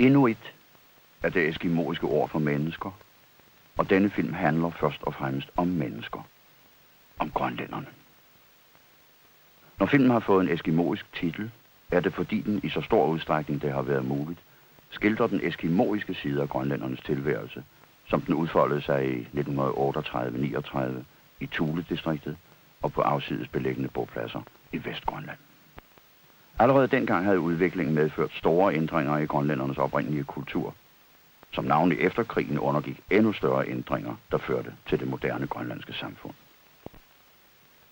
Inuit er det eskimoiske ord for mennesker, og denne film handler først og fremmest om mennesker. Om grønlænderne. Når filmen har fået en eskimoisk titel, er det fordi den i så stor udstrækning det har været muligt, skildrer den eskimoiske side af grønlændernes tilværelse, som den udfoldede sig i 1938-39 i Thule-distriktet og på afsides beliggende bopladser i Vestgrønland. Allerede dengang havde udviklingen medført store ændringer i grønlændernes oprindelige kultur, som navnlig efter krigen undergik endnu større ændringer, der førte til det moderne grønlandske samfund.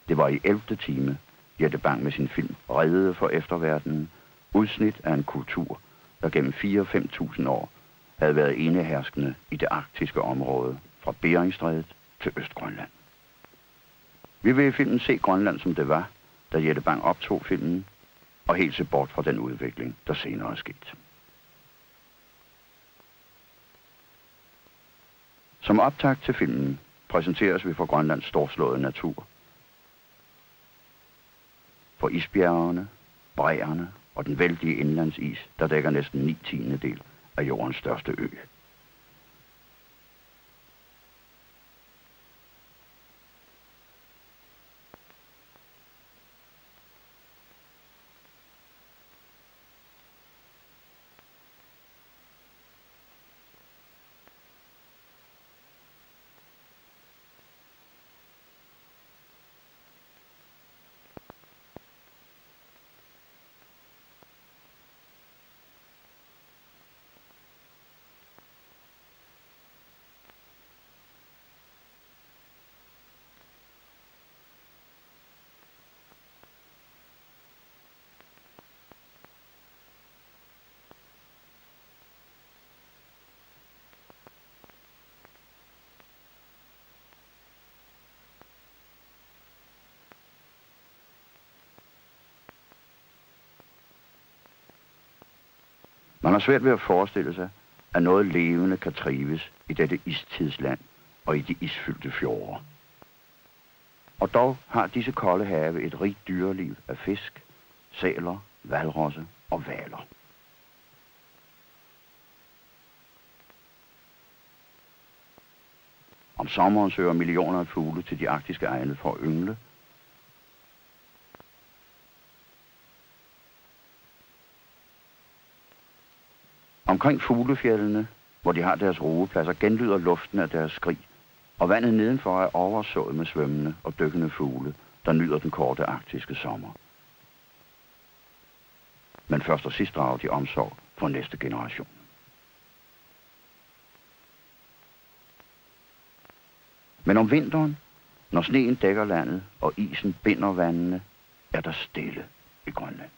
Det var i 11. time, Jette Bang med sin film reddede for efterverdenen udsnit af en kultur, der gennem 4-5.000 år havde været eneherskende i det arktiske område fra Beringstrædet til Østgrønland. Vi vil i filmen se Grønland som det var, da Jette Bang optog filmen, og helt se bort fra den udvikling, der senere er sket. Som optakt til filmen præsenteres vi for Grønlands storslåede natur. For isbjergene, bræerne og den vældige indlandsis, der dækker næsten 9/10 af jordens største ø. Man har svært ved at forestille sig, at noget levende kan trives i dette istidsland og i de isfyldte fjorde. Og dog har disse kolde have et rigt dyreliv af fisk, sæler, hvalrosse og hvaler. Om sommeren søger millioner af fugle til de arktiske egne for at yngle. Omkring fuglefjeldene, hvor de har deres ruepladser, genlyder luften af deres skrig, og vandet nedenfor er oversået med svømmende og dykkende fugle, der nyder den korte arktiske sommer. Men først og sidst drager de omsorg for næste generation. Men om vinteren, når sneen dækker landet og isen binder vandene, er der stille i Grønland.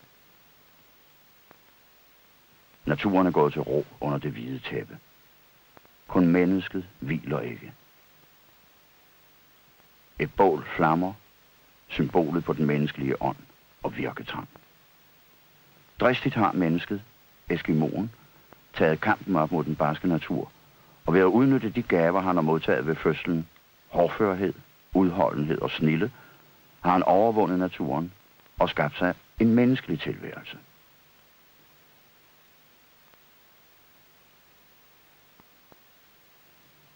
Naturen er gået til ro under det hvide tæppe. Kun mennesket hviler ikke. Et bål flammer, symbolet på den menneskelige ånd og virketrang. Dristigt har mennesket, eskimoen, taget kampen op mod den barske natur, og ved at udnytte de gaver, han har modtaget ved fødslen, hårdførhed, udholdenhed og snilde, har han overvundet naturen og skabt sig en menneskelig tilværelse.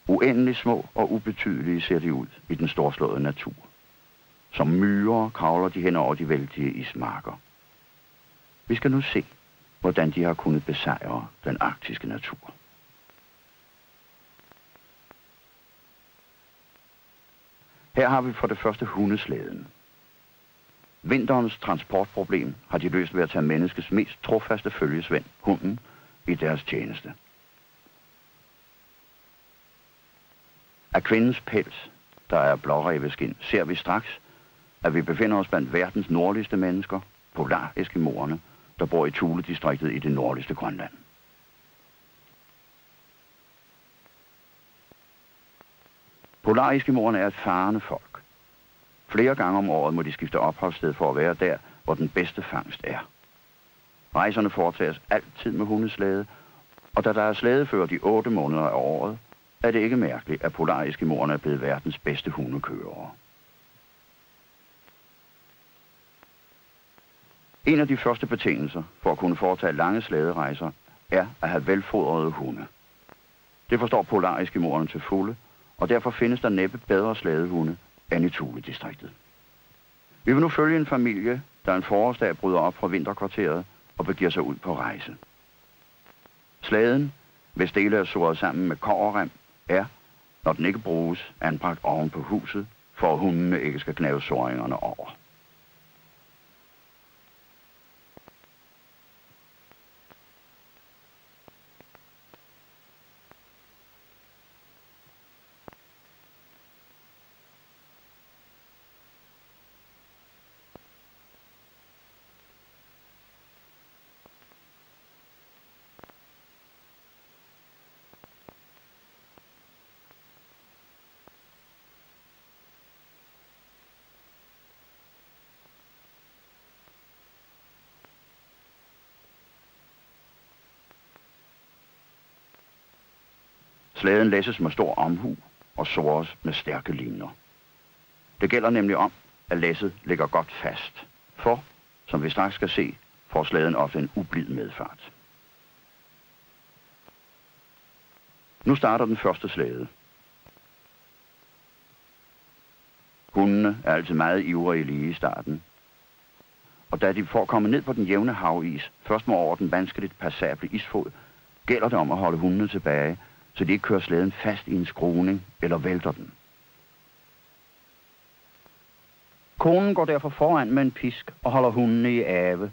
Uendelig små og ubetydelige ser de ud i den storslåede natur. Som myrer kravler de hen over de vældige ismarker. Vi skal nu se, hvordan de har kunnet besejre den arktiske natur. Her har vi for det første hundeslæden. Vinterens transportproblem har de løst ved at tage menneskets mest trofaste følgesvend, hunden, i deres tjeneste. Af kvindens pels, der er blåræveskin, ser vi straks, at vi befinder os blandt verdens nordligste mennesker, polar-eskimoerne, der bor i Thule-distriktet i det nordligste Grønland. Polar-eskimoerne er et farende folk. Flere gange om året må de skifte opholdssted for at være der, hvor den bedste fangst er. Rejserne foretages altid med hundeslæde, og da der er slædeført i 8 måneder af året, er det ikke mærkeligt, at polar-eskimoerne er blevet verdens bedste hundekørere. En af de første betingelser for at kunne foretage lange slæderejser er at have velfodrede hunde. Det forstår polareskimoerne til fulde, og derfor findes der næppe bedre slædehunde end i Thule-distriktet. Vi vil nu følge en familie, der en forårsdag bryder op fra vinterkvarteret og begiver sig ud på rejse. Slæden, hvis dele er såret sammen med kobberrem, er, når den ikke bruges, anbragt oven på huset, for at hundene ikke skal knæve såringerne over. Slæden læsses med stor omhu og såres med stærke linjer. Det gælder nemlig om, at læsset ligger godt fast, for, som vi straks skal se, får slæden ofte en ublid medfart. Nu starter den første slæde. Hundene er altid meget ivrige lige i starten, og da de får kommet ned på den jævne havis, først må over den vanskeligt passable isfod, gælder det om at holde hundene tilbage, så de ikke kører slæden fast i en skruning eller vælter den. Konen går derfor foran med en pisk og holder hundene i ave,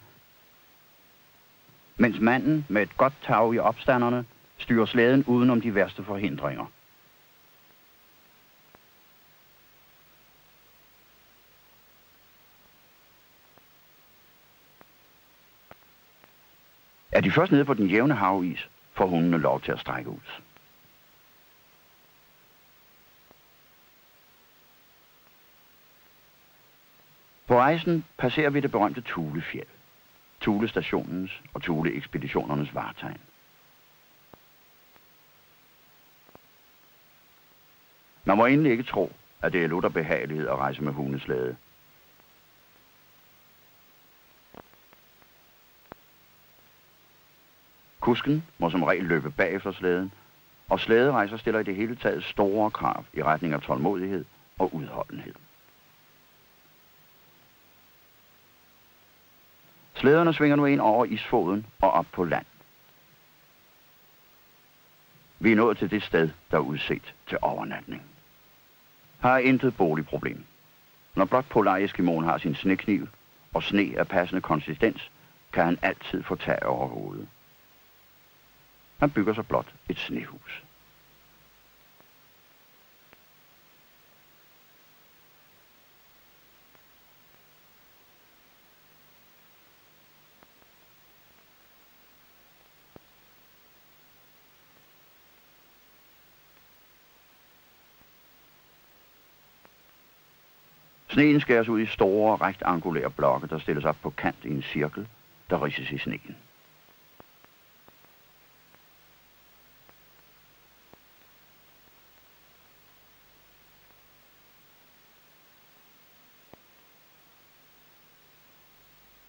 mens manden med et godt tag i opstanderne styrer slæden udenom de værste forhindringer. Er de først nede på den jævne havis, får hundene lov til at strække ud. På rejsen passerer vi det berømte Thulefjeld, Thule-stationens og Thule-ekspeditionernes vartegn. Man må endelig ikke tro, at det er lutter behagelighed at rejse med hundeslæde. Kusken må som regel løbe bag efter slæden, og slæderejser stiller i det hele taget store krav i retning af tålmodighed og udholdenhed. Slæderne svinger nu ind over isfoden og op på land. Vi er nået til det sted, der er udset til overnatning. Her er intet boligproblem. Når blot polareskimoen har sin snekniv og sne af passende konsistens, kan han altid få tag over hovedet. Han bygger sig blot et snehus. Sneen skæres ud i store, rektangulære blokke, der stilles op på kant i en cirkel, der ridses i sneen.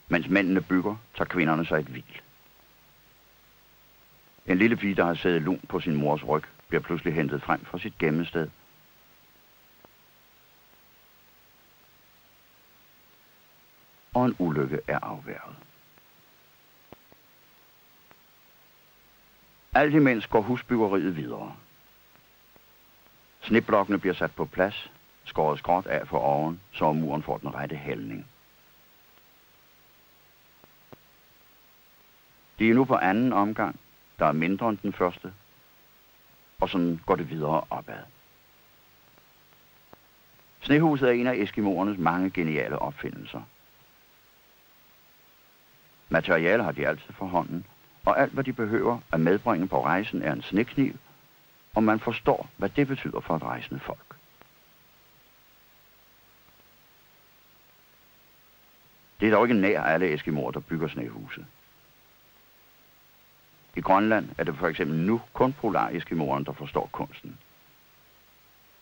Mens mændene bygger, tager kvinderne sig et hvil. En lille pige, der har siddet lun på sin mors ryg, bliver pludselig hentet frem fra sit gemmested. Og en ulykke er afværget. Alt imens går husbyggeriet videre. Sneblokkene bliver sat på plads, skåret skråt af for oven, så muren får den rette hældning. De er nu på anden omgang, der er mindre end den første, og sådan går det videre opad. Snehuset er en af eskimoernes mange geniale opfindelser. Materiale har de altid for hånden, og alt hvad de behøver at medbringe på rejsen er en snekniv, og man forstår, hvad det betyder for et rejsende folk. Det er dog ikke nær alle eskimoer, der bygger snehuse. I Grønland er det for eksempel nu kun polareskimoerne, der forstår kunsten.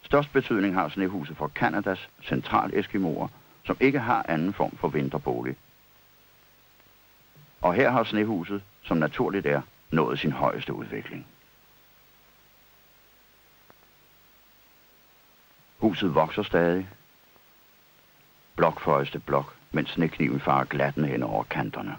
Størst betydning har snehuset for Kanadas centraleskimoer, som ikke har anden form for vinterbolig. Og her har snehuset, som naturligt er, nået sin højeste udvikling. Huset vokser stadig. Blok for øjeste blok, mens snekniven farer glatten hen over kanterne.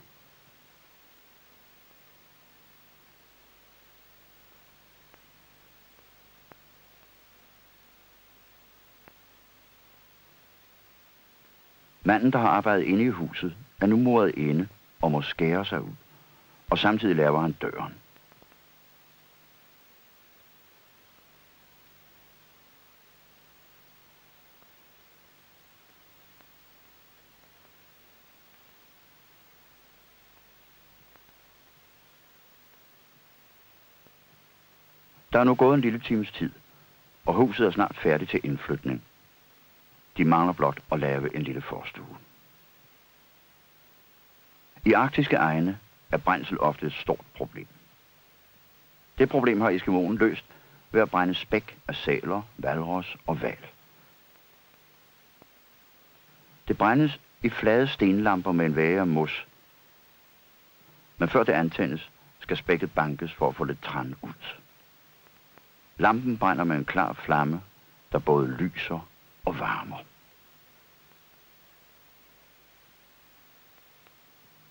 Manden, der har arbejdet inde i huset, er nu muret inde og må skære sig ud, og samtidig laver han døren. Der er nu gået en lille times tid, og huset er snart færdigt til indflytning. De mangler blot at lave en lille forstue. I arktiske egne er brændsel ofte et stort problem. Det problem har eskimoen løst ved at brænde spæk af sæler, hvalros og hval. Det brændes i flade stenlamper med en væge af mos. Men før det antændes, skal spækket bankes for at få lidt tran ud. Lampen brænder med en klar flamme, der både lyser og varmer.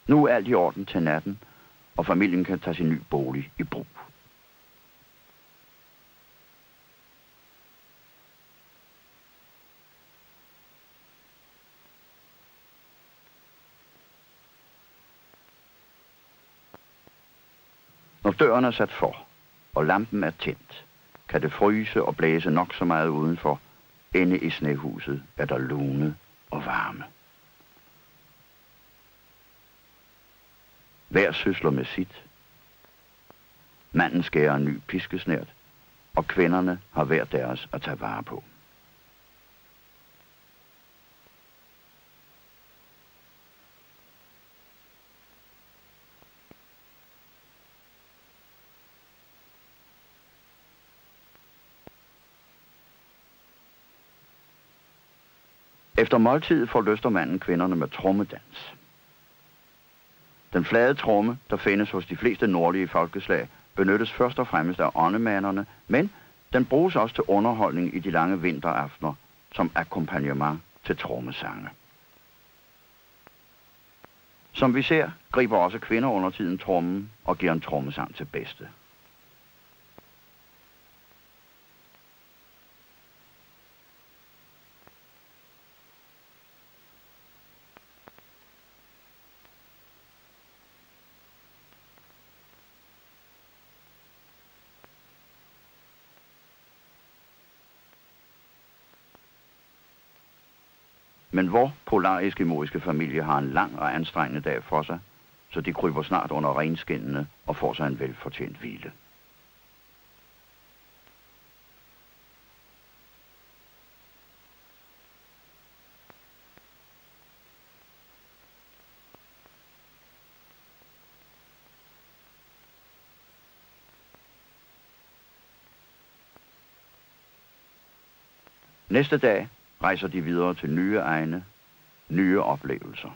Nu er alt i orden til natten, og familien kan tage sin ny bolig i brug. Når døren er sat for, og lampen er tændt, kan det fryse og blæse nok så meget udenfor. Inde i snehuset er der lune og varme. Hver sysler med sit. Manden skærer en ny piskesnært, og kvinderne har hver deres at tage vare på. Efter måltidet forlyster manden kvinderne med trommedans. Den flade tromme, der findes hos de fleste nordlige folkeslag, benyttes først og fremmest af åndemanderne, men den bruges også til underholdning i de lange vinteraftener som akkompagnement til trommesange. Som vi ser, griber også kvinder under tiden trommen og giver en trommesang til bedste. Men vor polareskimoiske familie har en lang og anstrengende dag for sig, så de kryber snart under renskinnene og får sig en velfortjent hvile. Næste dag rejser de videre til nye egne, nye oplevelser.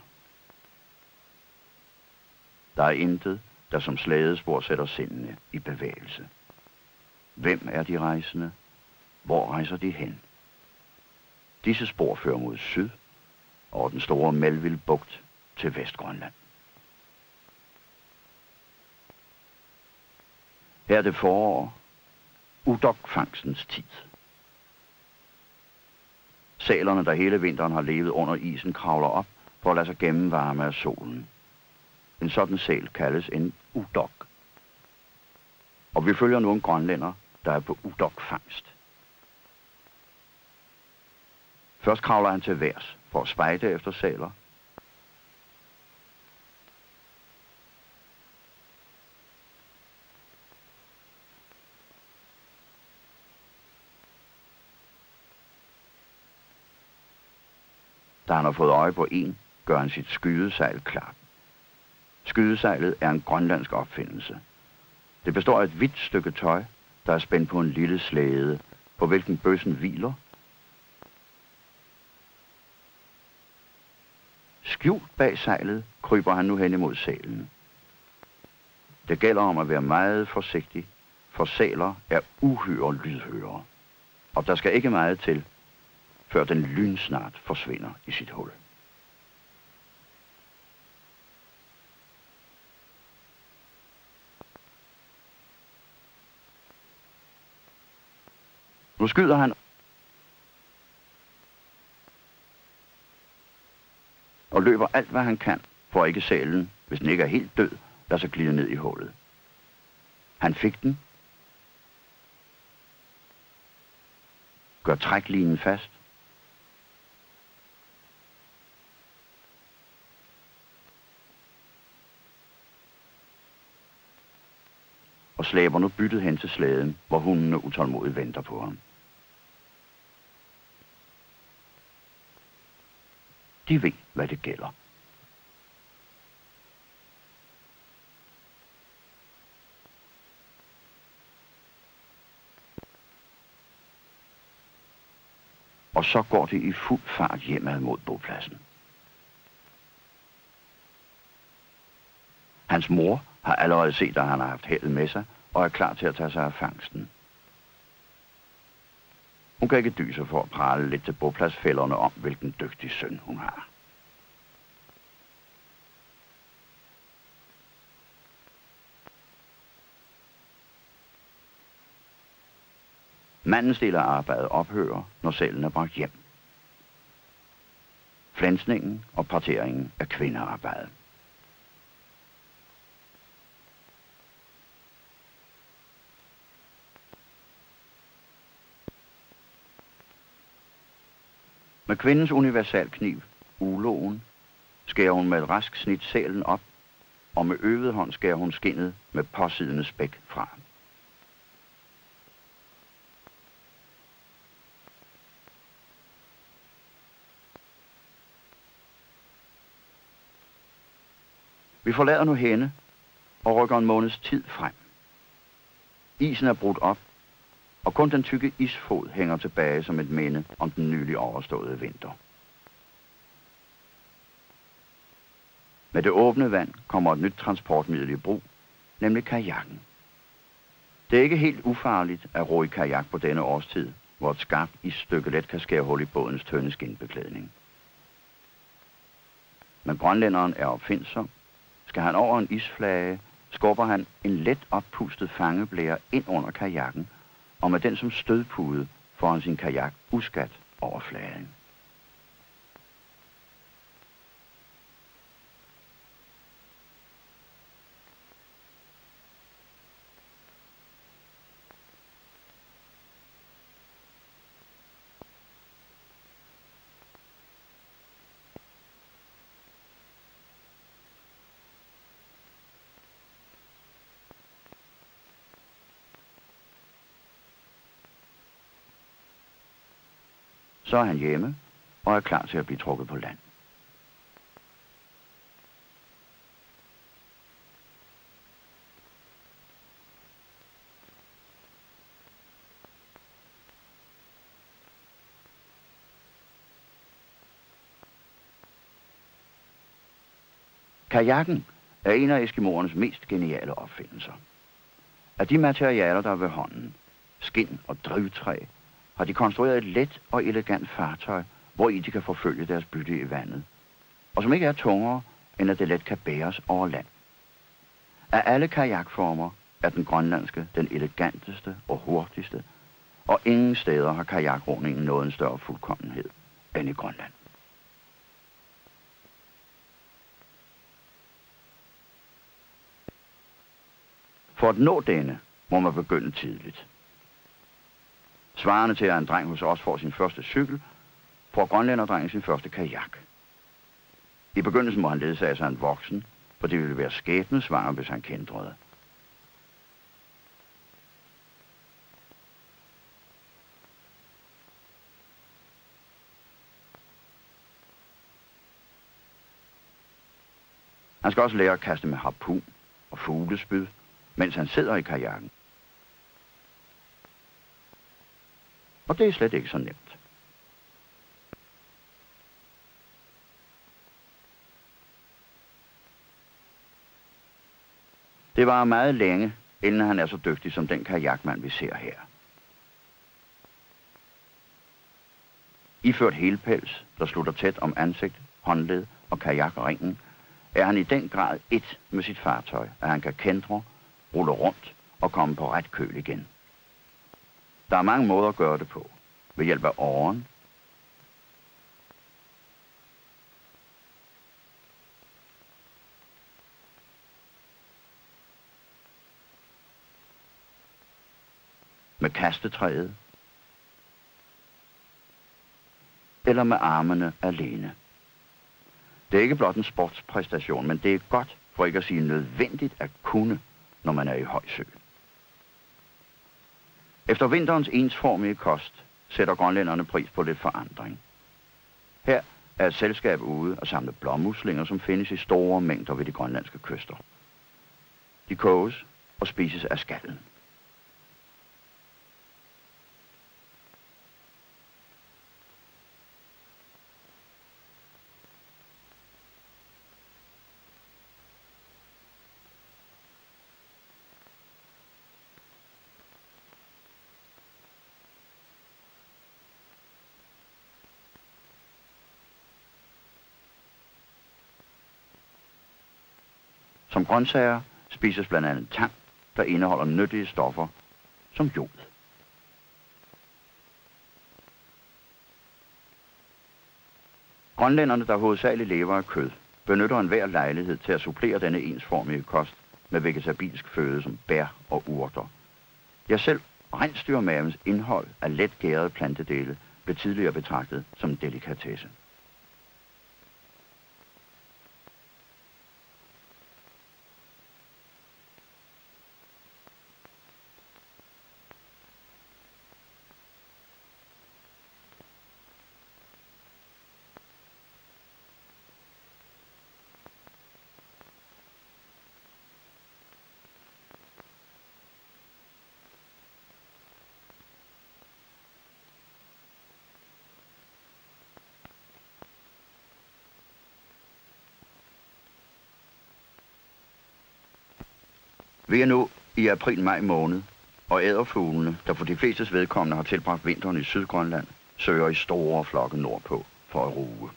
Der er intet, der som slædespor sætter sindene i bevægelse. Hvem er de rejsende? Hvor rejser de hen? Disse spor fører mod syd, over den store Melville-bugt til Vestgrønland. Her er det forår, udokfangstens tid. Sælerne, der hele vinteren har levet under isen, kravler op for at lade sig gennemvarme af solen. En sådan sæl kaldes en udok. Og vi følger nu en grønlænder, der er på udokfangst. Først kravler han til værs for at spejde efter sæler. Da han har fået øje på en, gør han sit skydesejl klart. Skydesejlet er en grønlandsk opfindelse. Det består af et hvidt stykke tøj, der er spændt på en lille slæde, på hvilken bøssen hviler. Skjult bag sejlet kryber han nu hen imod sælen. Det gælder om at være meget forsigtig, for sæler er uhyre lydhøre, og der skal ikke meget til, før den lynsnart forsvinder i sit hul. Nu skyder han og løber alt, hvad han kan, for ikke sælen, hvis den ikke er helt død, lader sig glide ned i hullet. Han fik den. Gør træklinen fast. Og slæber nu byttet hen til slæden, hvor hundene utålmodigt venter på ham. De ved, hvad det gælder. Og så går det i fuld fart hjemad mod bopladsen. Hans mor har allerede set, at han har haft heldet med sig, og er klar til at tage sig af fangsten. Hun kan ikke dyse for at prale lidt til bopladsfælderne om, hvilken dygtig søn hun har. Mandens del af arbejdet ophører, når sælen er bragt hjem. Flænsningen og parteringen er kvindearbejde. Med kvindens universalkniv, uloen, skærer hun med et rask snit sælen op, og med øvet hånd skærer hun skindet med påsidende spæk fra. Vi forlader nu hende og rykker en måneds tid frem. Isen er brudt op, og kun den tykke isfod hænger tilbage som et minde om den nylig overståede vinter. Med det åbne vand kommer et nyt transportmiddel i brug, nemlig kajakken. Det er ikke helt ufarligt at ro i kajak på denne årstid, hvor et skarpt isstykke let kan skære hul i bådens tynde skinbeklædning. Men grønlænderen er opfindsom. Skal han over en isflage, skubber han en let oppustet fangeblære ind under kajakken, og med den som stødpude får han sin kajak uskat over fladen. Så er han hjemme og er klar til at blive trukket på land. Kajakken er en af eskimoernes mest geniale opfindelser. Af de materialer, der er ved hånden, skind og drivtræ, har de konstrueret et let og elegant fartøj, hvori de kan forfølge deres bytte i vandet, og som ikke er tungere, end at det let kan bæres over land. Af alle kajakformer er den grønlandske den eleganteste og hurtigste, og ingen steder har kajakroningen nået en større fuldkommenhed end i Grønland. For at nå denne må man begynde tidligt. Svarende til, at en dreng hos os får sin første cykel, får grønlænderdrengen sin første kajak. I begyndelsen må han ledsage sig en voksen, for det ville være skæbnesvanger, hvis han kændrede. Han skal også lære at kaste med harpun og fuglespyd, mens han sidder i kajakken. Og det er slet ikke så nemt. Det Det var meget længe, inden han er så dygtig som den kajakmand, vi ser her. Iført helpels, der slutter tæt om ansigt, håndled og kajakringen, er han i den grad et med sit fartøj, at han kan kendre, rulle rundt og komme på ret køl igen. Der er mange måder at gøre det på. Ved hjælp af åren, med kastetræet, eller med armene alene. Det er ikke blot en sportspræstation, men det er godt, for ikke at sige nødvendigt at kunne, når man er i høj sø. Efter vinterens ensformige kost sætter grønlænderne pris på lidt forandring. Her er et selskab ude og samle blåmuslinger, som findes i store mængder ved de grønlandske kyster. De koges og spises af skallen. Som grøntsager spises blandt andet tang, der indeholder nyttige stoffer som jod. Grønlænderne, der hovedsageligt lever af kød, benytter enhver lejlighed til at supplere denne ensformige kost med vegetabilsk føde som bær og urter. Ja, selv rensdyrmavens indhold af let gærede plantedele blev tidligere betragtet som en delikatesse. Vi er nu i april-maj måned, og æderfuglene, der for de flestes vedkommende har tilbragt vinteren i Sydgrønland, søger i store flokke nordpå for at ruge.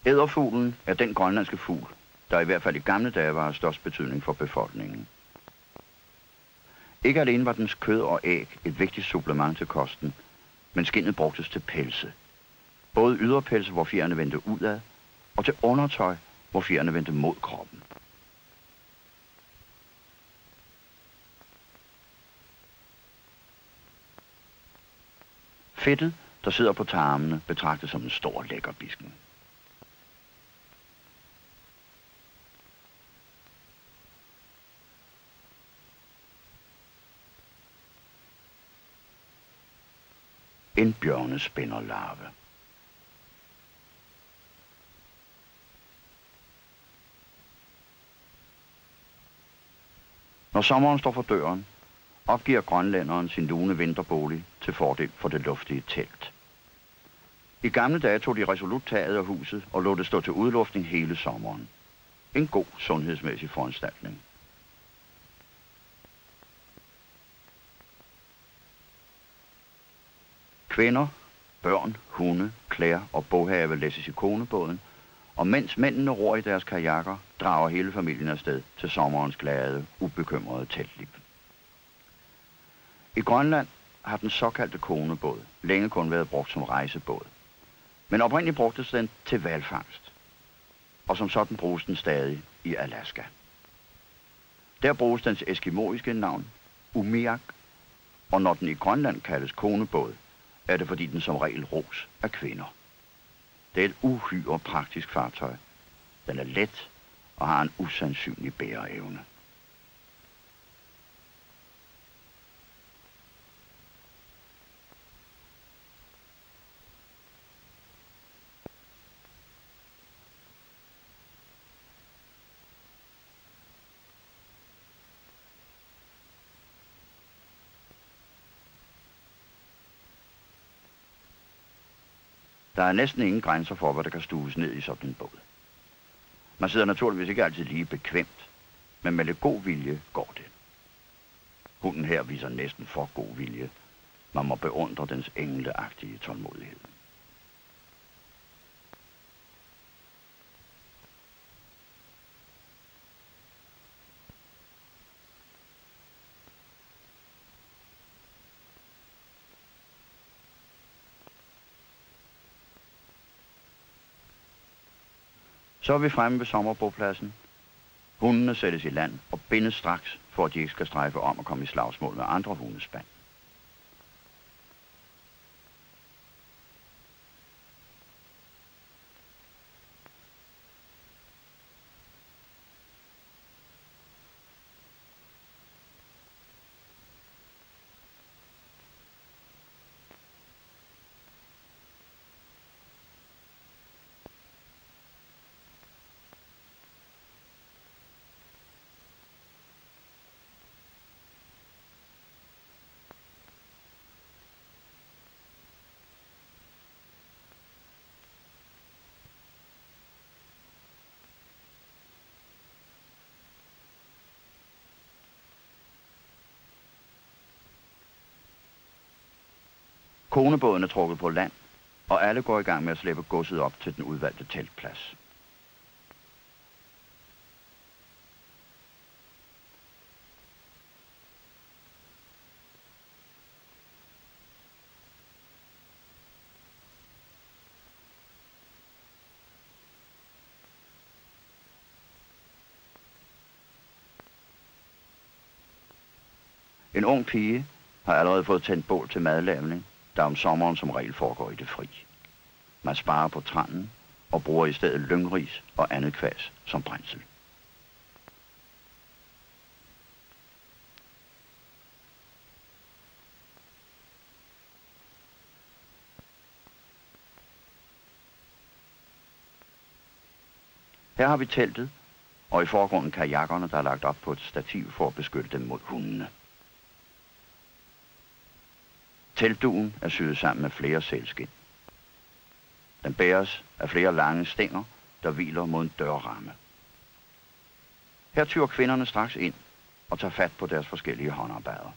Æderfuglen er den grønlandske fugl, der i hvert fald i gamle dage var af størst betydning for befolkningen. Ikke alene var dens kød og æg et vigtigt supplement til kosten, men skindet brugtes til pelse. Både yderpelse, hvor fjerene vendte udad, og til undertøj, hvor fjerene vendte mod kroppen. Fedtet, der sidder på tarmene, betragtes som en stor lækkerbisken. En bjørnespinderlarve. Når sommeren står for døren, opgiver grønlænderen sin lune vinterbolig til fordel for det luftige telt. I gamle dage tog de resolut taget af huset og lod det stå til udluftning hele sommeren. En god sundhedsmæssig foranstaltning. Kvinder, børn, hunde, klæder og boghave læsses i konebåden, og mens mændene ror i deres kajakker, drager hele familien afsted til sommerens glade, ubekymrede teltliv. I Grønland har den såkaldte konebåd længe kun været brugt som rejsebåd. Men oprindeligt brugtes den til hvalfangst, og som sådan bruges den stadig i Alaska. Der bruges dens eskimoiske navn umiak, og når den i Grønland kaldes konebåd, er det fordi den som regel ros af kvinder. Det er et uhyre praktisk fartøj. Den er let og har en usandsynlig bæreevne. Der er næsten ingen grænser for, hvad der kan stues ned i sådan en båd. Man sidder naturligvis ikke altid lige bekvemt, men med lidt god vilje går det. Hunden her viser næsten for god vilje. Man må beundre dens engleagtige tålmodighed. Så er vi fremme ved sommerbopladsen. Hundene sættes i land og bindes straks, for at de ikke skal strejfe om at komme i slagsmål med andre hundespand. Konebåden er trukket på land, og alle går i gang med at slæbe godset op til den udvalgte teltplads. En ung pige har allerede fået tændt bål til madlavning, der om sommeren som regel foregår i det fri. Man sparer på tranen og bruger i stedet lyngris og andet kvæs som brændsel. Her har vi teltet, og i forgrunden kajakkerne, der er lagt op på et stativ for at beskytte dem mod hundene. Teltdugen er syet sammen med flere sælskind. Den bæres af flere lange stænger, der hviler mod en dørramme. Her tyrer kvinderne straks ind og tager fat på deres forskellige håndarbejder.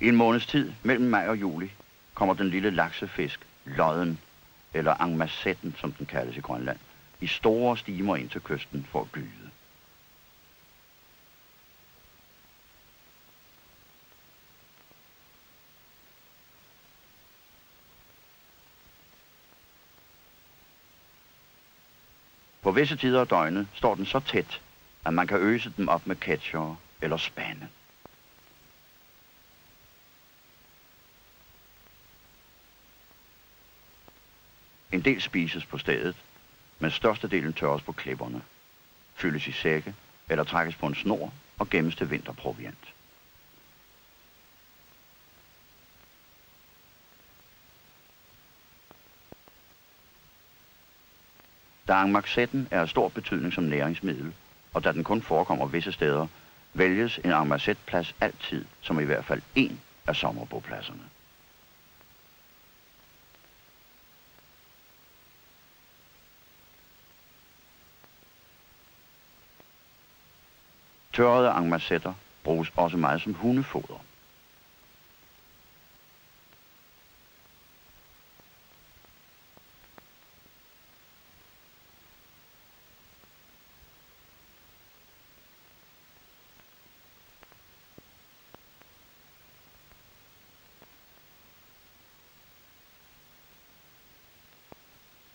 I en måneds tid, mellem maj og juli, kommer den lille laksefisk, lodden, eller angmassetten, som den kaldes i Grønland, i store stimer ind til kysten for at gyde. På visse tider af døgnet står den så tæt, at man kan øse dem op med ketcher eller spande. En del spises på stedet, men størstedelen tørres på klipperne, fyldes i sække eller trækkes på en snor og gemmes til vinterproviant. Da angmassetten er af stor betydning som næringsmiddel, og da den kun forekommer visse steder, vælges en angmassetplads altid som i hvert fald en af sommerbopladserne. Tørrede angmacetter bruges også meget som hundefoder.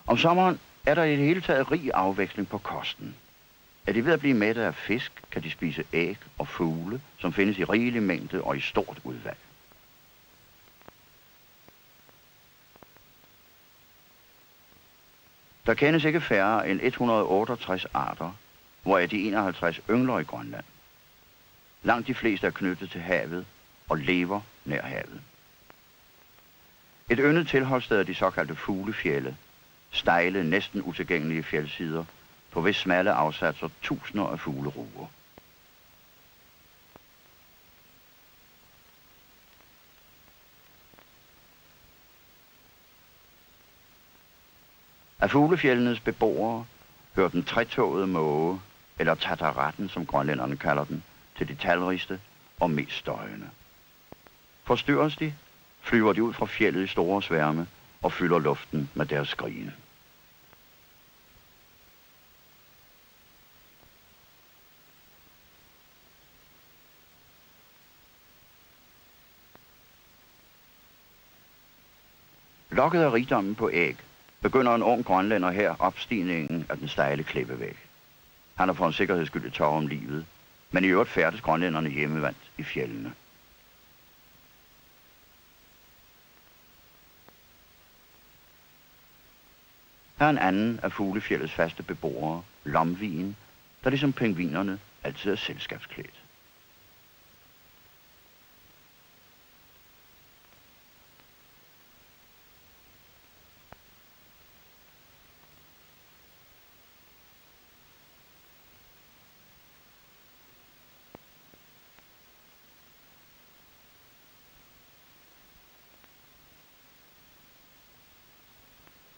Om sommeren er der i det hele taget rig afveksling på kosten. Er de ved at blive mætte af fisk, kan de spise æg og fugle, som findes i rigelig mængde og i stort udvalg. Der kendes ikke færre end 168 arter, hvoraf de 51 yngler i Grønland. Langt de fleste er knyttet til havet og lever nær havet. Et yndet tilholdssted er de såkaldte fuglefjelde, stejle, næsten utilgængelige fjeldsider, på hvis smalle afsatser tusinder af fugleruger. Af fuglefjeldenes beboere hører den tretåede måge, eller tataratten, som grønlænderne kalder den, til de talrigste og mest støjende. Forstyrres de, flyver de ud fra fjeldet i store sværme og fylder luften med deres skrigen. Lokket af rigdommen på æg, begynder en ung grønlænder her opstigningen af den stejle klippevæg. Han er for en sikkerheds skyld et tår om livet, men i øvrigt færdes grønlænderne hjemmevandt i fjellene. Her er en anden af fuglefjeldets faste beboere, lomvien, der ligesom pingvinerne altid er selskabsklædt.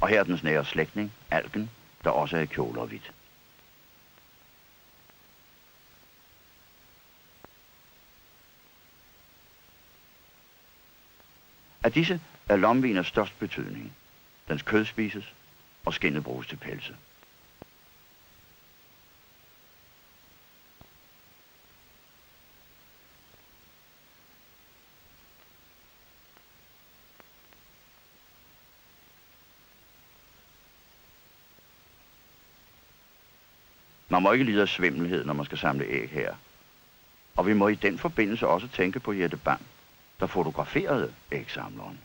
Og her er dens nære slægtning, algen, der også er i kjoler hvidt. Af disse er lomvien af størst betydning. Dens kød spises, og skindet bruges til pelse. Man må ikke lide af svimmelhed, når man skal samle æg her. Og vi må i den forbindelse også tænke på Jette Bang, der fotograferede ægsamleren.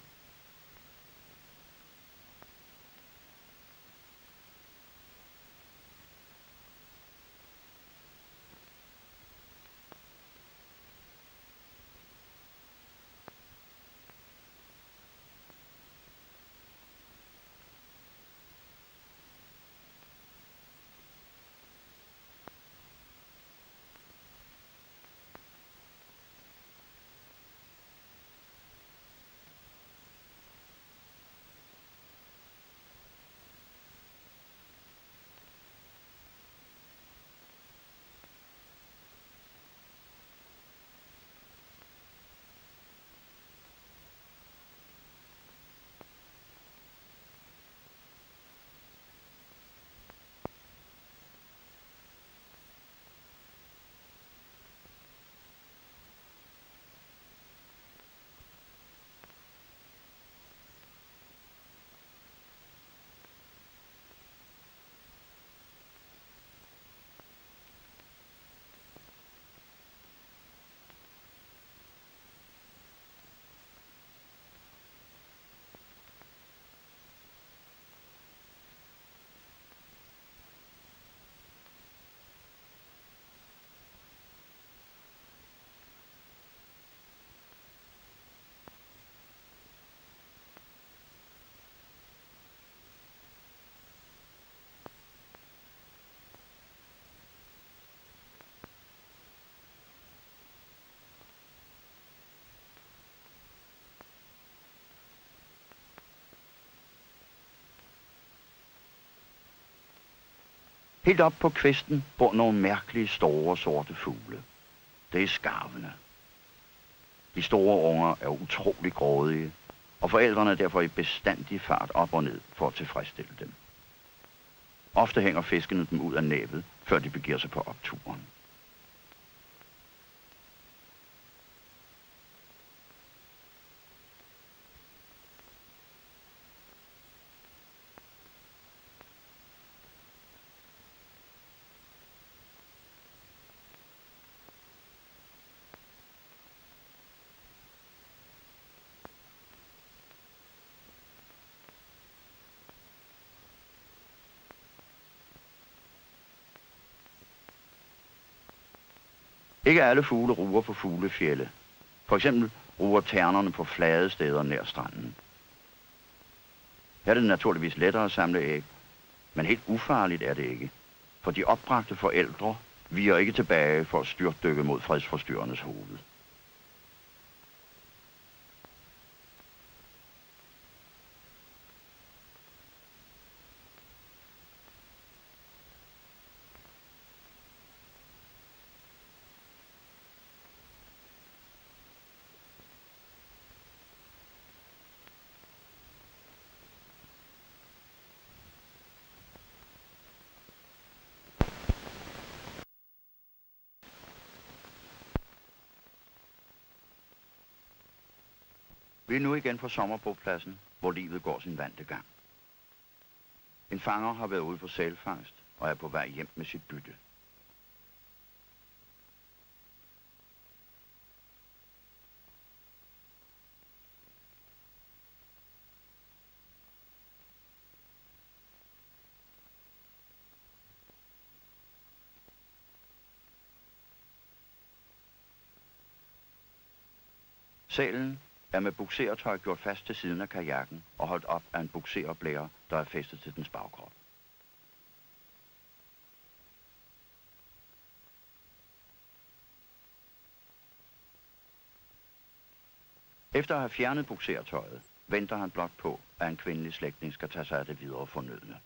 Helt op på kvisten bor nogle mærkelige store sorte fugle. Det er skarvene. De store unger er utrolig grådige, og forældrene er derfor i bestandig fart op og ned for at tilfredsstille dem. Ofte hænger fiskene dem ud af næbet, før de begiver sig på opturen. Ikke alle fugle ruger på fuglefjelde. For eksempel ruger ternerne på flade steder nær stranden. Her er det naturligvis lettere at samle æg, men helt ufarligt er det ikke. For de opbragte forældre viger ikke tilbage for at styrtdykke mod fredsforstyrrendes hoved. Vi er nu igen på sommerbopladsen, hvor livet går sin vante gang. En fanger har været ude på sælfangst og er på vej hjem med sit bytte. Sælen er med buksertøj gjort fast til siden af kajakken og holdt op af en bukserblære, der er fæstet til dens bagkrop. Efter at have fjernet buksertøjet, venter han blot på, at en kvindelig slægtning skal tage sig af det videre fornødne.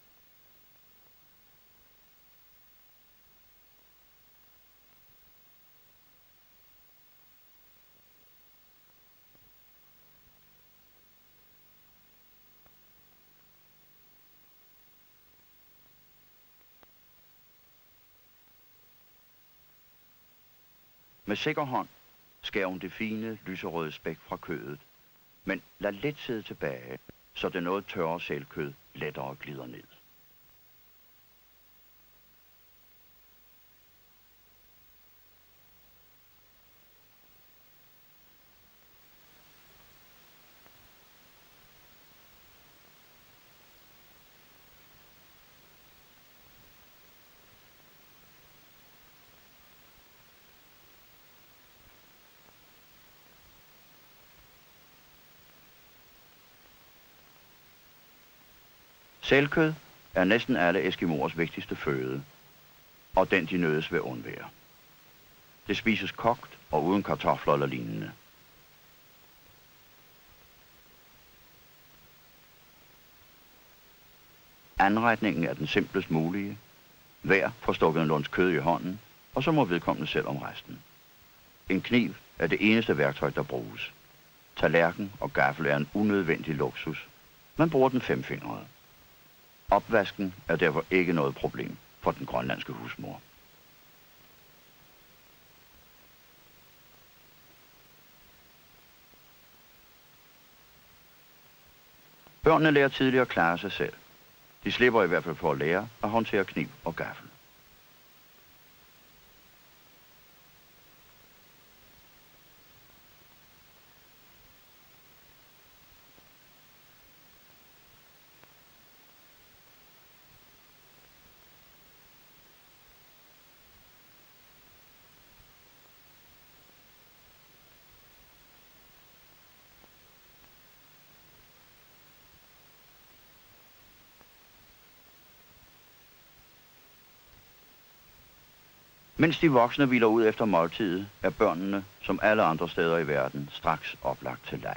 Med sikker hånd skærer hun det fine, lyserøde spæk fra kødet, men lad let sidde tilbage, så det noget tørre sælkød lettere glider ned. Sælkød er næsten alle eskimoers vigtigste føde, og den de nødes ved undvære. Det spises kogt og uden kartofler eller lignende. Anretningen er den simplest mulige. Hver får stukket en lunds kød i hånden, og så må vedkommende selv om resten. En kniv er det eneste værktøj, der bruges. Tallerken og gaffel er en unødvendig luksus. Man bruger den femfingrede. Opvasken er derfor ikke noget problem for den grønlandske husmor. Børnene lærer tidligere at klare sig selv. De slipper i hvert fald for at lære at håndtere kniv og gaffel. Mens de voksne hviler ud efter måltidet, er børnene, som alle andre steder i verden, straks oplagt til leg.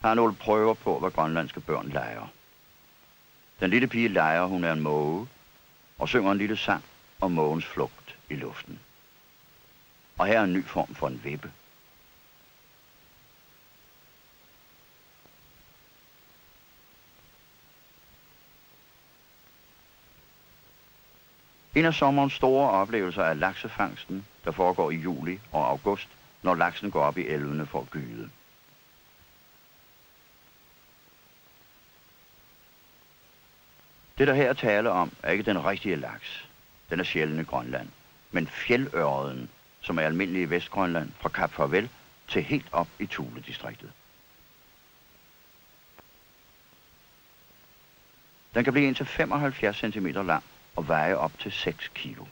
Her er nogle prøver på, hvad grønlandske børn leger. Den lille pige leger, hun er en måge. og synger en lille sang om mågens flugt i luften. Og her er en ny form for en vippe. En af sommerens store oplevelser er laksefangsten, der foregår i juli og august, når laksen går op i elvene for at gyde. Det, der her tale om, er ikke den rigtige laks. Den er sjælden i Grønland. Men fjeldørreden, som er almindelig i Vestgrønland, fra Kap Farvel til helt op i Thule-distriktet. Den kan blive indtil 75 cm lang og veje op til 6 kilo.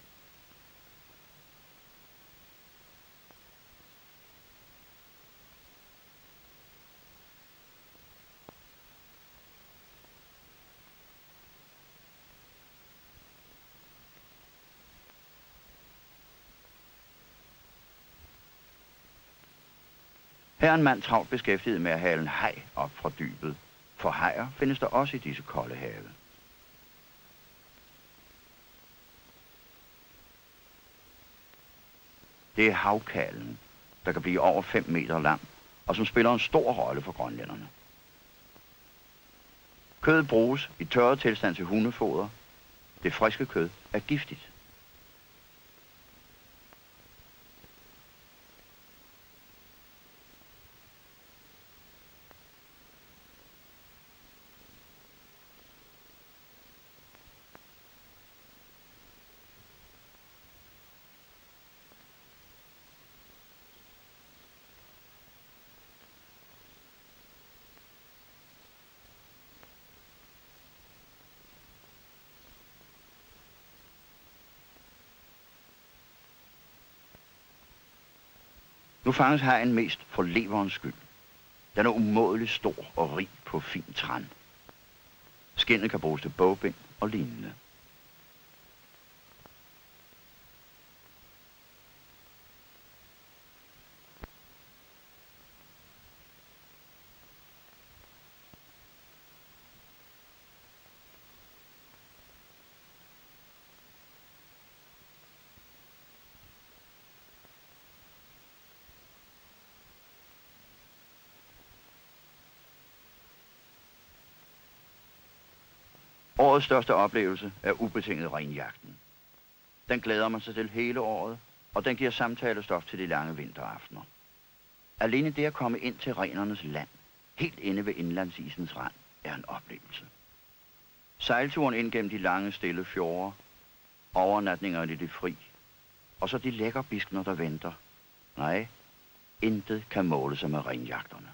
Her er en mand travlt beskæftiget med at hale en haj op fra dybet, for hajer findes der også i disse kolde have. Det er havkalen, der kan blive over 5 meter lang, og som spiller en stor rolle for grønlænderne. Kødet bruges i tørret tilstand til hundefoder. Det friske kød er giftigt. Nu fanges hajen mest for leverens skyld. Den er umådelig stor og rig på fin tran. Skindet kan bruges til bogbind og lignende. Årets største oplevelse er ubetinget renjagten. Den glæder man sig til hele året, og den giver samtalestof til de lange vinteraftener. Alene det at komme ind til renernes land, helt inde ved indlandsisens rand, er en oplevelse. Sejlturen ind gennem de lange, stille fjorde, overnatningerne i det fri, og så de lækre biskner, der venter. Nej, intet kan måle sig med renjagterne.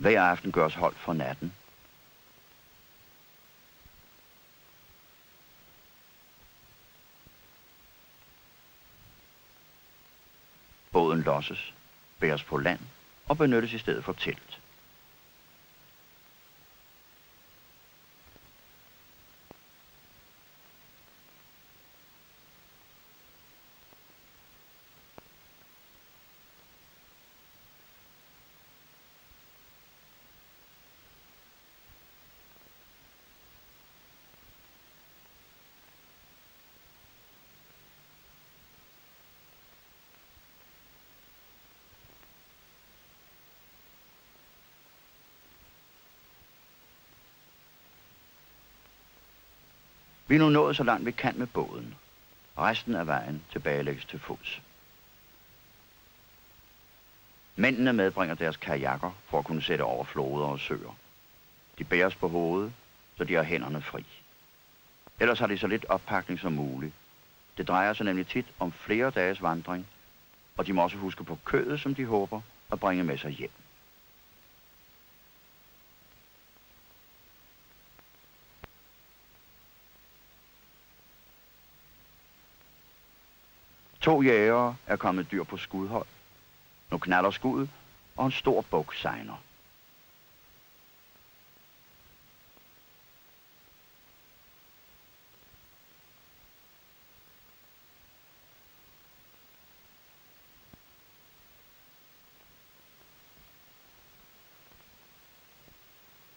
Hver aften gøres holdt for natten. Båden losses, bæres på land og benyttes i stedet for telt. Vi er nu nået så langt vi kan med båden. Resten af vejen tilbagelægges til fods. Mændene medbringer deres kajakker for at kunne sætte over floder og søer. De bæres på hovedet, så de har hænderne fri. Ellers har de så lidt oppakning som muligt. Det drejer sig nemlig tit om flere dages vandring, og de må også huske på kødet, som de håber at bringe med sig hjem. To jægere er kommet dyr på skudhold. Nu knaller skuddet, og en stor buk sejner.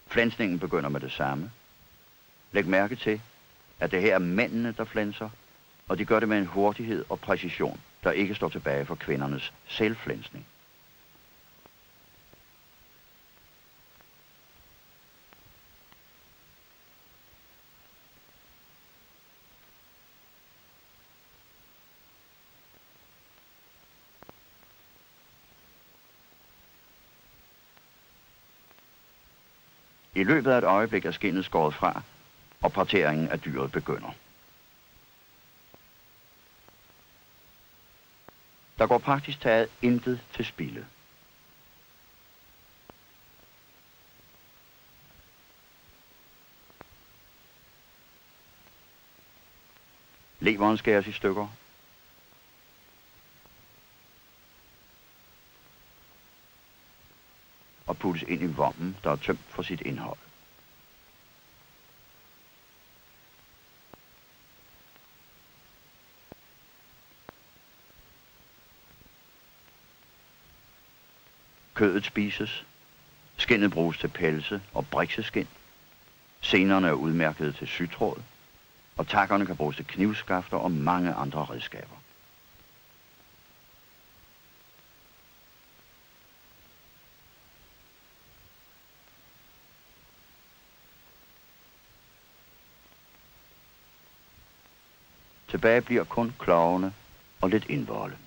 Flænsningen begynder med det samme. Læg mærke til, at det her er mændene, der flænser, og de gør det med en hurtighed og præcision, der ikke står tilbage for kvindernes selvflænsning. I løbet af et øjeblik er skindet skåret fra, og parteringen af dyret begynder. Der går praktisk taget intet til spilde. Leveren skæres i stykker. Og puttes ind i vommen, der er tømt for sit indhold. Kødet spises. Skindet bruges til pelse og brikseskind. Senerne er udmærket til sytråd. Og takkerne kan bruges til knivskafter og mange andre redskaber. Tilbage bliver kun klovene og lidt indvolde.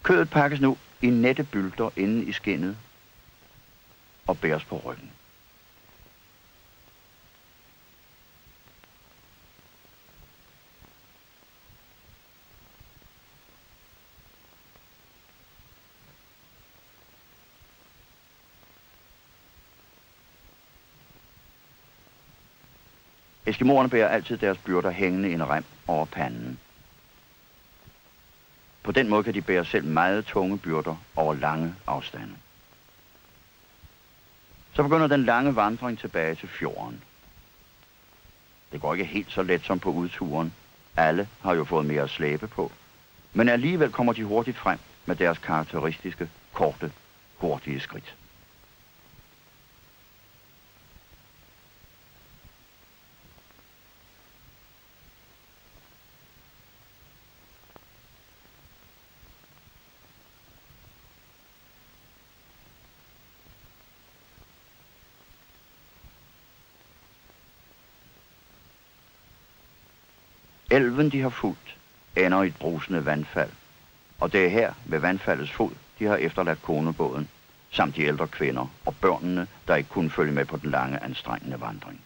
Kødet pakkes nu i nette bylter inde i skindet og bæres på ryggen. Eskimoerne bærer altid deres byrder hængende i en rem over panden. På den måde kan de bære selv meget tunge byrder over lange afstande. Så begynder den lange vandring tilbage til fjorden. Det går ikke helt så let som på udturen. Alle har jo fået mere at slæbe på. Men alligevel kommer de hurtigt frem med deres karakteristiske, korte, hurtige skridt. Elven, de har fulgt, ender i et brusende vandfald, og det er her ved vandfaldets fod, de har efterladt konebåden, samt de ældre kvinder og børnene, der ikke kunne følge med på den lange, anstrengende vandring.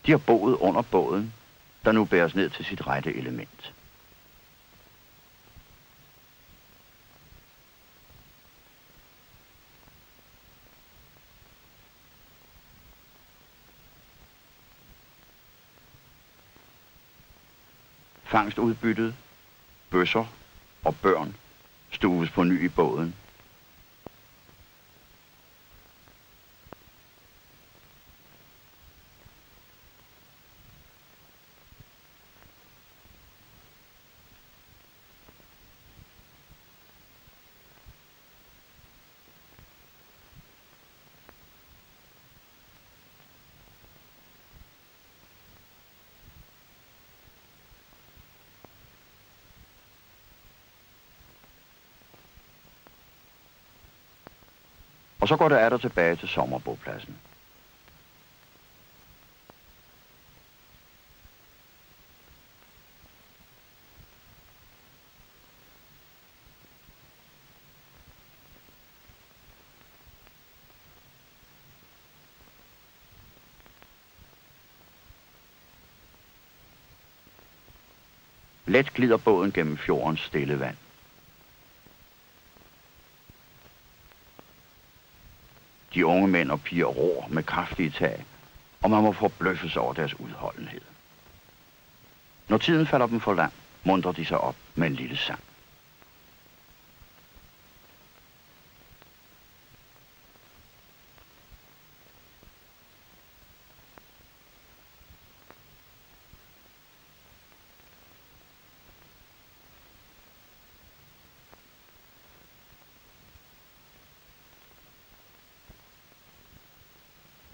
De har boet under båden, der nu bæres ned til sit rette element. Fangstudbyttet, bøsser og børn stuves på ny i båden. Og så går det atter tilbage til sommerbopladsen. Let glider båden gennem fjordens stille vand. De unge mænd og piger ror med kraftige tag, og man må forbløffes over deres udholdenhed. Når tiden falder dem for land, muntrer de sig op med en lille sang.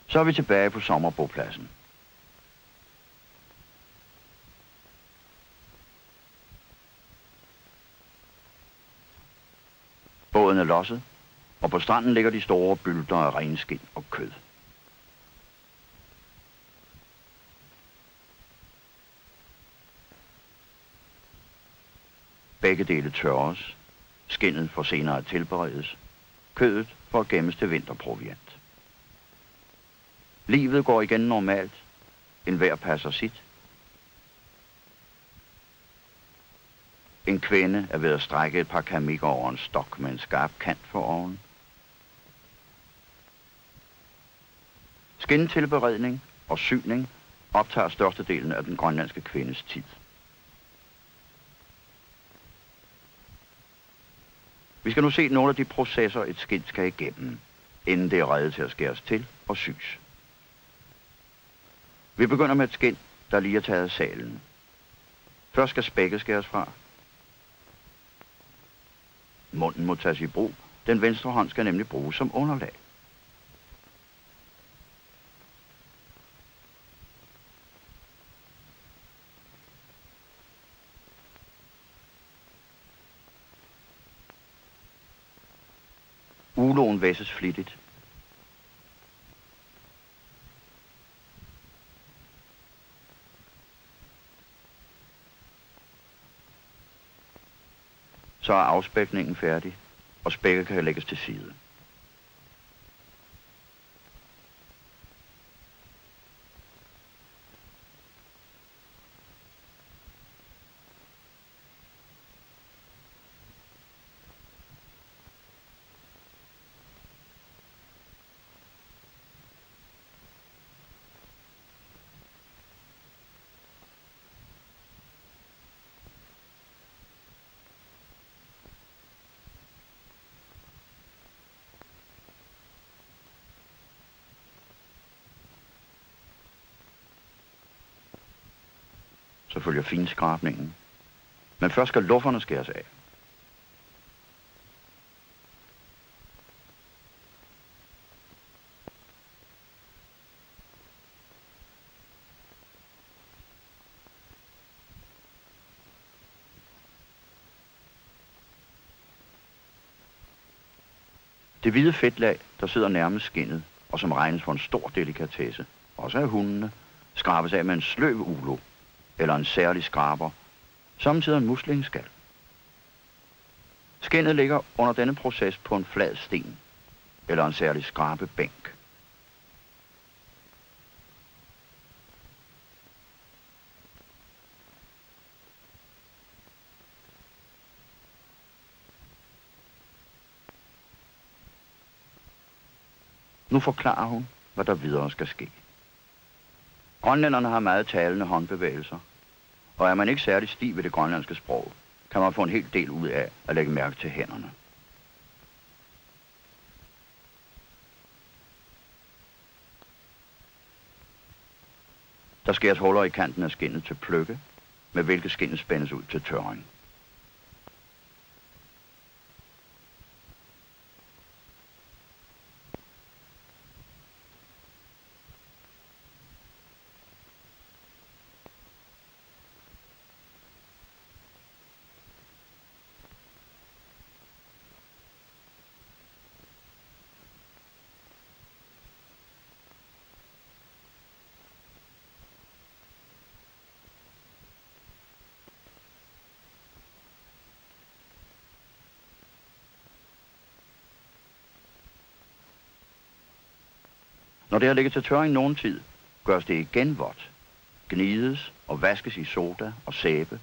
Så er vi tilbage på sommerbopladsen. Båden er losset, og på stranden ligger de store bylder af renskind og kød. Begge dele tørres, skindet for senere at tilberedes, kødet for at gemmes til vinterproviant. Livet går igen normalt. Enhver passer sit. En kvinde er ved at strække et par kamikker over en stok med en skarp kant for oven. Skintilberedning og syning optager størstedelen af den grønlandske kvindes tid. Vi skal nu se nogle af de processer, et skind skal igennem, inden det er rede til at skæres til og sys. Vi begynder med et skind, der lige er taget af salen. Først skal spækket skæres fra. Munden må tages i brug. Den venstre hånd skal nemlig bruges som underlag. Uloen væsses flittigt. Så er afspækningen færdig, og spækket kan lægges til side. Så følger finskrabningen. Men først skal lufferne skæres af. Det hvide fedtlag, der sidder nærmest skindet, og som regnes for en stor delikatesse, også af hundene, skrabes af med en sløv ulo, eller en særlig skraber, samtidig en muslingeskal. Skindet ligger under denne proces på en flad sten, eller en særlig skrabebænk. Nu forklarer hun, hvad der videre skal ske. Grønlænderne har meget talende håndbevægelser, og er man ikke særlig stiv ved det grønlandske sprog, kan man få en hel del ud af at lægge mærke til hænderne. Der skæres huller i kanten af skindet til pløkke, med hvilket skindet spændes ud til tørring. Når det har ligget til tørring nogen tid, gøres det igen vådt, gnides og vaskes i soda og sæbe,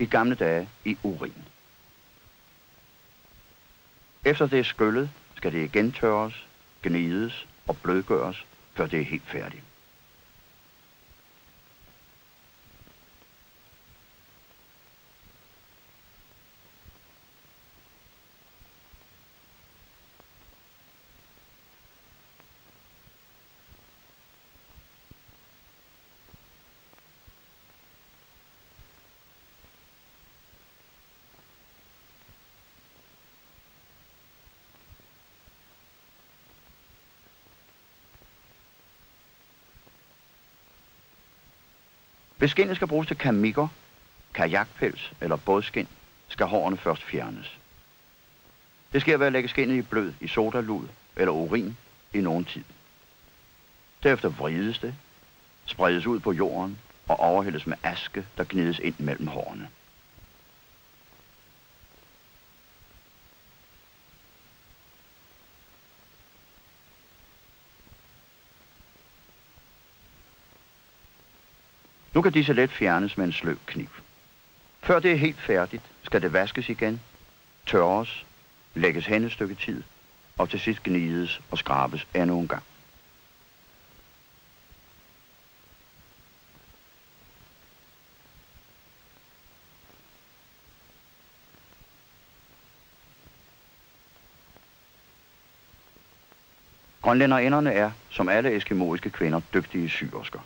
I gamle dage i urin. Efter det er skyllet, skal det igen tørres, gnides og blødgøres, før det er helt færdigt. Hvis skindet skal bruges til kamikker, kajakpels eller bådskind, skal hårene først fjernes. Det sker ved at lægge skindet i blød i sodalud eller urin i nogen tid. Derefter vrides det, spredes ud på jorden og overhældes med aske, der gnides ind mellem hårene. Nu kan disse let fjernes med en sløv kniv. Før det er helt færdigt, skal det vaskes igen, tørres, lægges hen et stykke tid, og til sidst gnides og skrabes endnu en gang. Grønlænderinderne er, som alle eskimoiske kvinder, dygtige syersker.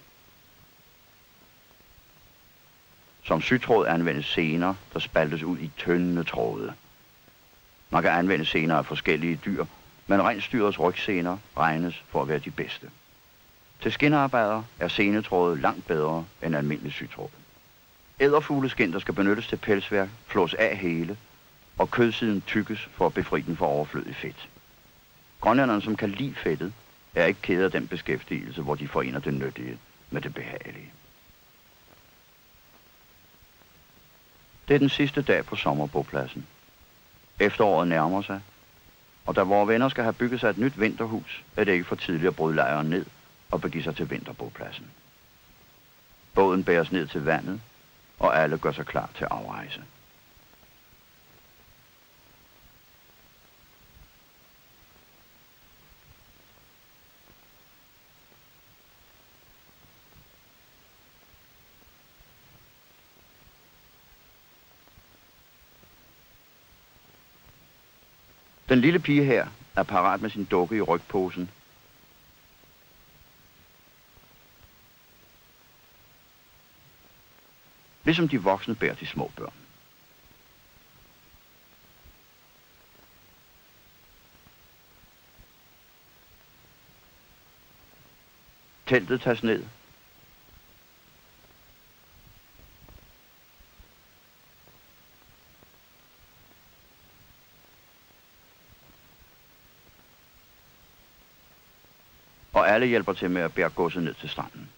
Som sytråd anvendes sener, der spaltes ud i tynde tråde. Man kan anvende sener af forskellige dyr, men rensdyrets rygsener regnes for at være de bedste. Til skinarbejder er senetråde langt bedre end almindelig sytråd. Edderfugleskind, der skal benyttes til pelsværk, flås af hele, og kødsiden tykkes for at befri den for overflødig fedt. Grønlænderne, som kan lide fedtet, er ikke kede af den beskæftigelse, hvor de forener det nyttige med det behagelige. Det er den sidste dag på sommerbopladsen. Efteråret nærmer sig, og da vores venner skal have bygget sig et nyt vinterhus, er det ikke for tidligt at bryde lejren ned og begive sig til vinterbopladsen. Båden bæres ned til vandet, og alle gør sig klar til afrejse. Den lille pige her er parat med sin dukke i rygposen. Ligesom de voksne bærer de små børn. Teltet tages ned. Og alle hjælper til med at bære godset ned til stranden.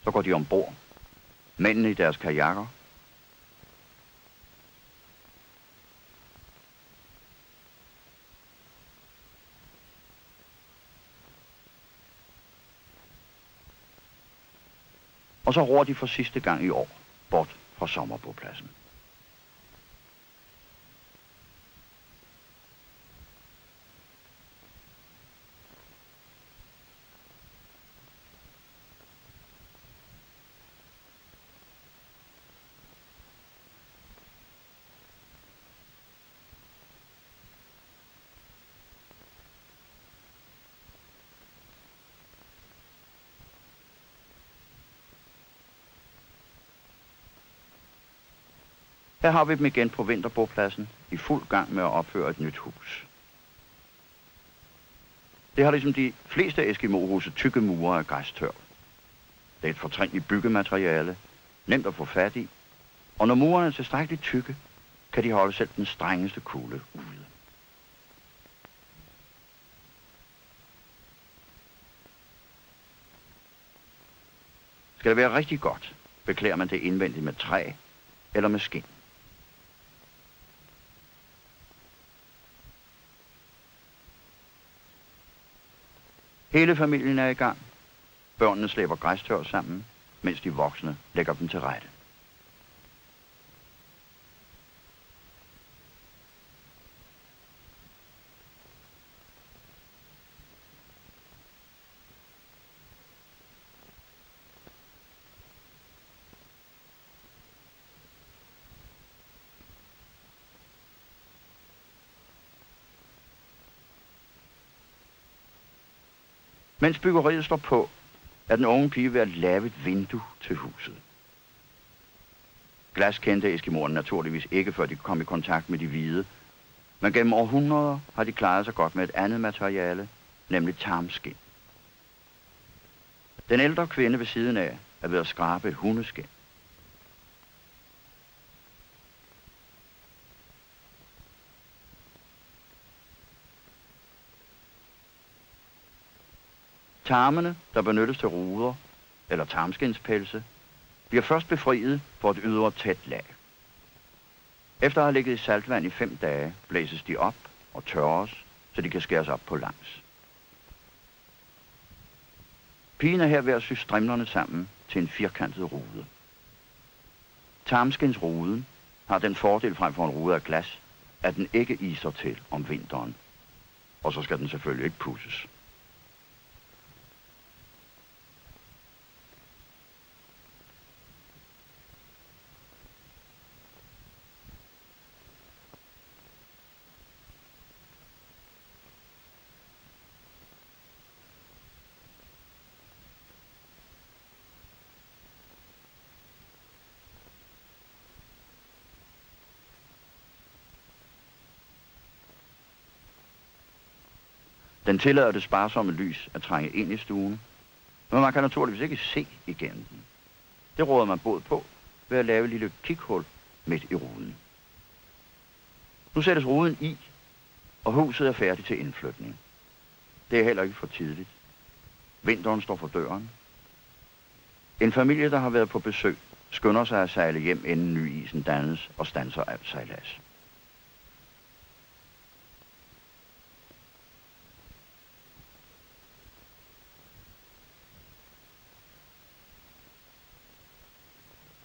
Så går de ombord. Mændene i deres kajakker. Og så roer de for sidste gang i år bort fra sommerbopladsen. Her har vi dem igen på vinterbopladsen, i fuld gang med at opføre et nyt hus. Det har ligesom de fleste eskimohuse tykke mure af græstørv. Det er et fortrængeligt byggemateriale, nemt at få fat i, og når murerne er tilstrækkeligt tykke, kan de holde selv den strengeste kulde ude. Skal det være rigtig godt, beklæder man det indvendigt med træ eller med skind. Hele familien er i gang. Børnene slæber græstør sammen, mens de voksne lægger dem til rette. Mens byggeriet står på, er den unge pige ved at lave et vindue til huset. Glas kendte eskimoerne naturligvis ikke, før de kom i kontakt med de hvide, men gennem århundreder har de klaret sig godt med et andet materiale, nemlig tarmskind. Den ældre kvinde ved siden af er ved at skrabe et hundeskind. Tarmene, der benyttes til ruder eller tarmskindspelse, bliver først befriet for et ydre tæt lag. Efter at have ligget i saltvand i 5 dage, blæses de op og tørres, så de kan skæres op på langs. Pigen er her ved at sy strimlerne sammen til en firkantet rude. Tarmskindsruden har den fordel frem for en rude af glas, at den ikke iser til om vinteren. Og så skal den selvfølgelig ikke pudses. Den tillader det sparsomme lys at trænge ind i stuen, men man kan naturligvis ikke se igennem den. Det råder man bod på ved at lave et lille kikhul midt i ruden. Nu sættes ruden i, og huset er færdigt til indflytning. Det er heller ikke for tidligt. Vinteren står for døren. En familie, der har været på besøg, skynder sig at sejle hjem, inden nyisen dannes og standser alt sejlads.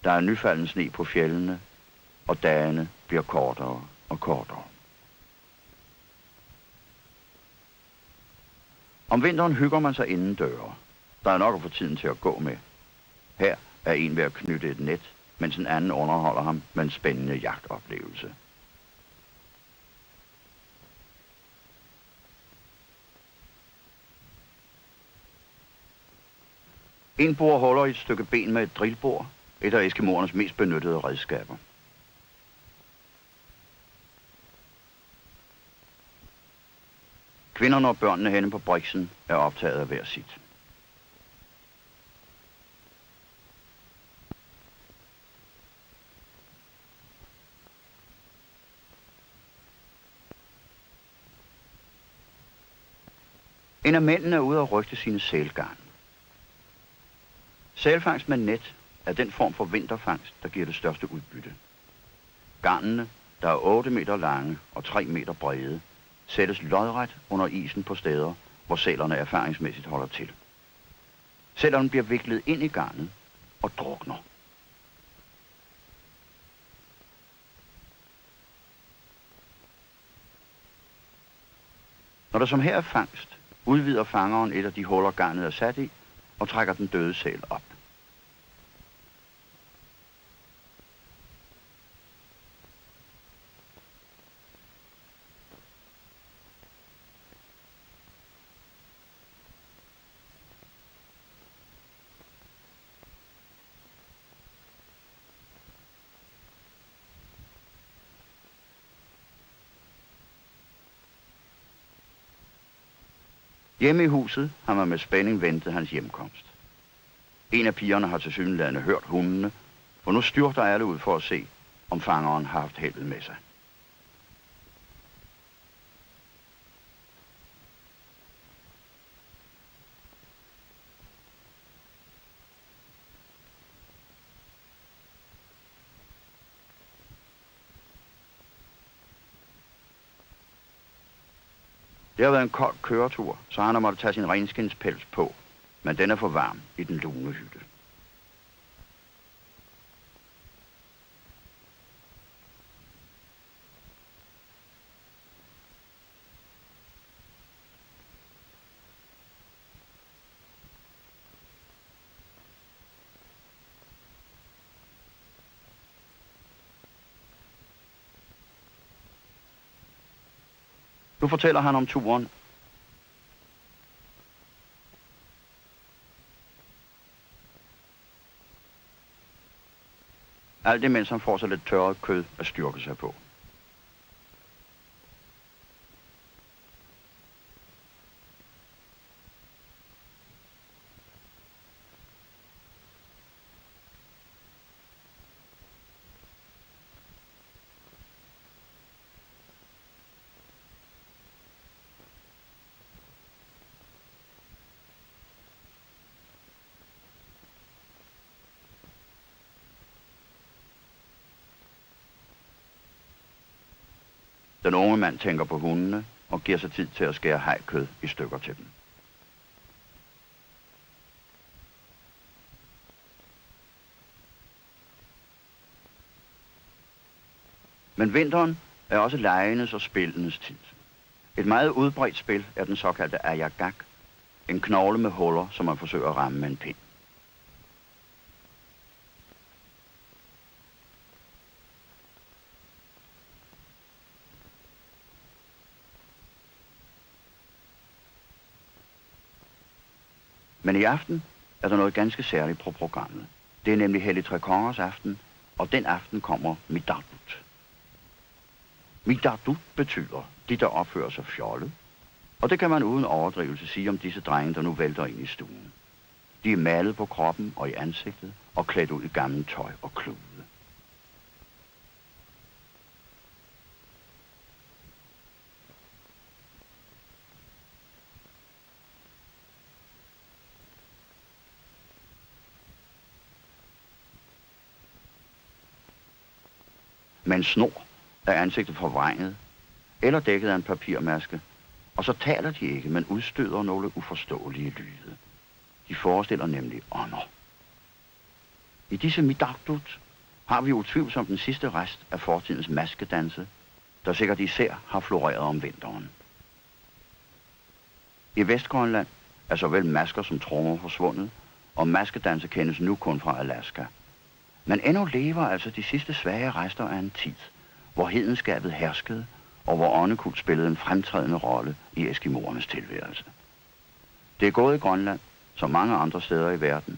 Der er nyfalden sne på fjellene, og dagene bliver kortere og kortere. Om vinteren hygger man sig inden døre. Der er nok at få tiden til at gå med. Her er en ved at knytte et net, mens en anden underholder ham med en spændende jagtoplevelse. En borer holder i et stykke ben med et drillbord, et af eskimoernes mest benyttede redskaber. Kvinderne og børnene henne på briksen er optaget af hver sit. En af mændene er ude at rygte sine sælgarn. Sælfangst med net er den form for vinterfangst, der giver det største udbytte. Garnene, der er 8 meter lange og 3 meter brede, sættes lodret under isen på steder, hvor sælerne erfaringsmæssigt holder til. Sælerne bliver viklet ind i garnet og drukner. Når der som her er fangst, udvider fangeren et af de huller, garnet er sat i, og trækker den døde sæl op. Hjemme i huset har man med spænding ventet hans hjemkomst. En af pigerne har tilsyneladende hørt hundene, for nu styrter alle ud for at se, om fangeren har haft heldet med sig. Det har været en kold køretur, så han har måttet tage sin renskindspels på, men den er for varm i den lune hytte. Nu fortæller han om turen. Alt det, mens han får så lidt tørret kød at styrke sig på. Den unge mand tænker på hundene og giver sig tid til at skære hajkød i stykker til dem. Men vinteren er også legenes og spillenes tid. Et meget udbredt spil er den såkaldte ajagak, en knogle med huller, som man forsøger at ramme med en pind. Men i aften er der noget ganske særligt på programmet. Det er nemlig Hellig Tre Kongers aften, og den aften kommer Midardut. Midardut betyder de, der opfører sig fjollet, og det kan man uden overdrivelse sige om disse drenge, der nu vælter ind i stuen. De er malet på kroppen og i ansigtet og klædt ud i gammelt tøj og klude. Med en snor er ansigtet forvrænget eller dækket af en papirmaske, og så taler de ikke, men udstøder nogle uforståelige lyde. De forestiller nemlig ånder. I disse Midardut har vi utvivlsomt den sidste rest af fortidens maskedanse, der sikkert især har floreret om vinteren. I Vestgrønland er såvel masker som trommer forsvundet, og maskedanse kendes nu kun fra Alaska. Men endnu lever altså de sidste svage rester af en tid, hvor hedenskabet herskede, og hvor åndekult spillede en fremtrædende rolle i eskimoernes tilværelse. Det er gået i Grønland, som mange andre steder i verden,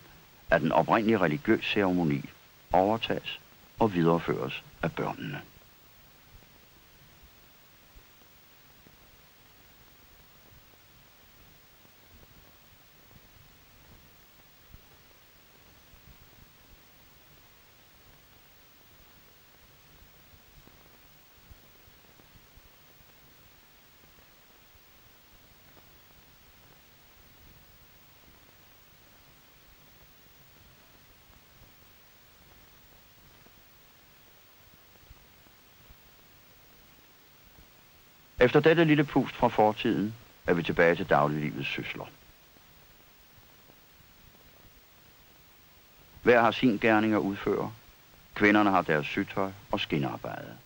at den oprindelige religiøs ceremoni overtages og videreføres af børnene. Efter dette lille pust fra fortiden er vi tilbage til dagliglivets sysler. Hver har sin gerning at udføre. Kvinderne har deres sytøj og skinarbejde.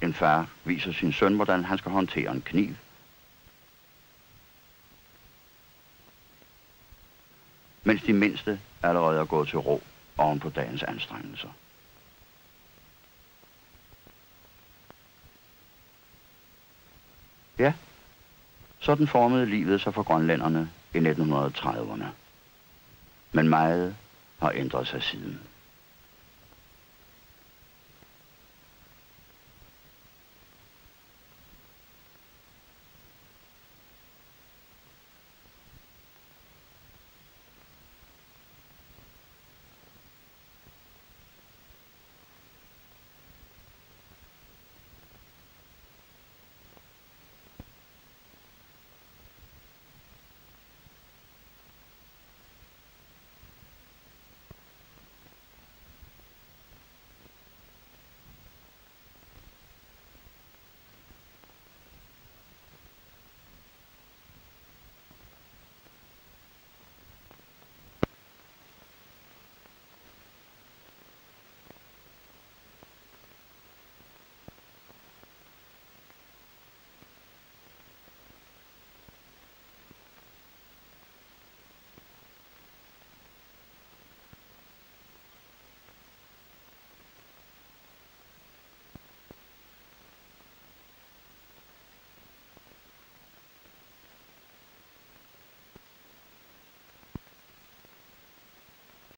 En far viser sin søn, hvordan han skal håndtere en kniv. Mens de mindste allerede er gået til ro oven på dagens anstrengelser. Ja, sådan formede livet sig for grønlænderne i 1930'erne. Men meget har ændret sig siden.